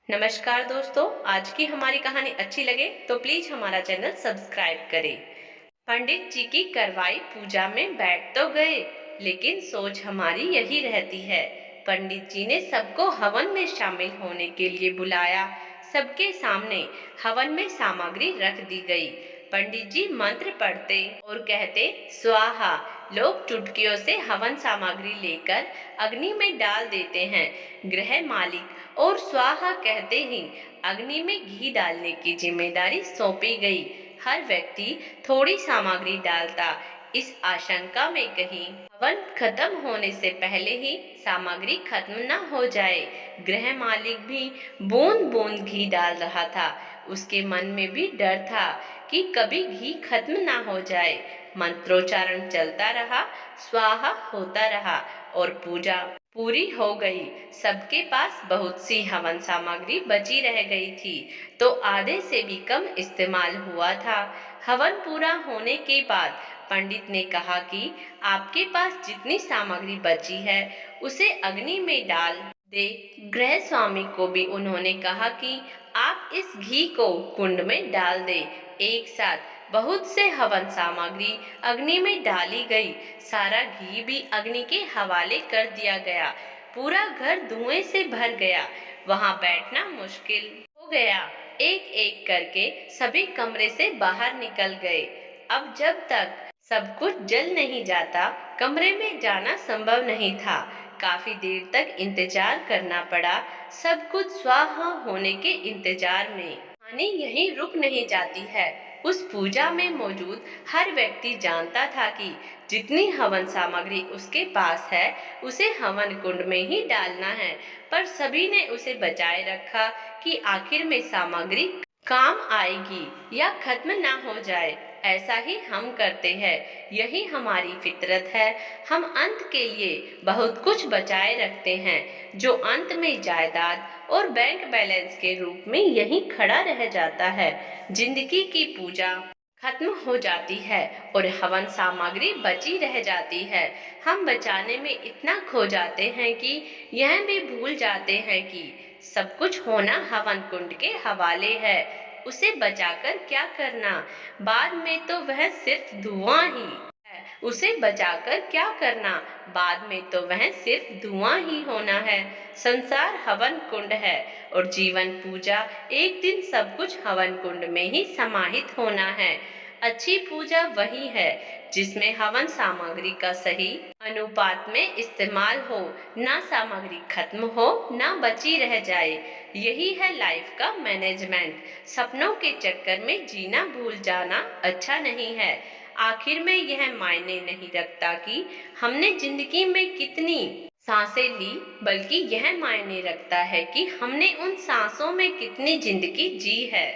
नमस्कार दोस्तों, आज की हमारी कहानी अच्छी लगे तो प्लीज हमारा चैनल सब्सक्राइब करें। पंडित जी की करवाई पूजा में बैठ तो गए, लेकिन सोच हमारी यही रहती है। पंडित जी ने सबको हवन में शामिल होने के लिए बुलाया। सबके सामने हवन में सामग्री रख दी गई। पंडित जी मंत्र पढ़ते और कहते स्वाहा। लोग चुटकियों से हवन सामग्री लेकर अग्नि में डाल देते हैं। गृह मालिक और स्वाहा कहते ही अग्नि में घी डालने की जिम्मेदारी सौंपी गई। हर व्यक्ति थोड़ी सामग्री डालता, इस आशंका में कहीं हवन खत्म होने से पहले ही सामग्री खत्म न हो जाए। गृह मालिक भी बूंद बूंद घी डाल रहा था। उसके मन में भी डर था कि कभी घी खत्म ना हो जाए। मंत्रोच्चारण चलता रहा, स्वाहा होता रहा और पूजा पूरी हो गई। सबके पास बहुत सी हवन सामग्री बची रह गई थी, तो आधे से भी कम इस्तेमाल हुआ था। हवन पूरा होने के बाद पंडित ने कहा कि आपके पास जितनी सामग्री बची है उसे अग्नि में डाल दे। गृह स्वामी को भी उन्होंने कहा कि आप इस घी को कुंड में डाल दे। एक साथ बहुत से हवन सामग्री अग्नि में डाली गई। सारा घी भी अग्नि के हवाले कर दिया गया। पूरा घर धुएं से भर गया। वहां बैठना मुश्किल हो गया। एक एक करके सभी कमरे से बाहर निकल गए। अब जब तक सब कुछ जल नहीं जाता, कमरे में जाना संभव नहीं था। काफी देर तक इंतजार करना पड़ा, सब कुछ स्वाहा होने के इंतजार में। कहानी यहीं रुक नहीं जाती है। उस पूजा में मौजूद हर व्यक्ति जानता था कि जितनी हवन सामग्री उसके पास है उसे हवन कुंड में ही डालना है, पर सभी ने उसे बचाए रखा कि आखिर में सामग्री काम आएगी या खत्म ना हो जाए। ऐसा ही हम करते हैं, यही हमारी फितरत है। हम अंत के लिए बहुत कुछ बचाए रखते हैं, जो अंत में जायदाद और बैंक बैलेंस के रूप में यहीं खड़ा रह जाता है। जिंदगी की पूजा खत्म हो जाती है और हवन सामग्री बची रह जाती है। हम बचाने में इतना खो जाते हैं कि यह भी भूल जाते हैं कि सब कुछ होना हवन कुंड के हवाले है। उसे बचाकर क्या करना, बाद में तो वह सिर्फ धुआं ही है। उसे बचाकर क्या करना, बाद में तो वह सिर्फ धुआं ही होना है। संसार हवन कुंड है और जीवन पूजा। एक दिन सब कुछ हवन कुंड में ही समाहित होना है। अच्छी पूजा वही है जिसमें हवन सामग्री का सही अनुपात में इस्तेमाल हो, ना सामग्री खत्म हो ना बची रह जाए। यही है लाइफ का मैनेजमेंट। सपनों के चक्कर में जीना भूल जाना अच्छा नहीं है। आखिर में यह मायने नहीं रखता कि हमने जिंदगी में कितनी सांसें ली, बल्कि यह मायने रखता है कि हमने उन सांसों में कितनी जिंदगी जी है।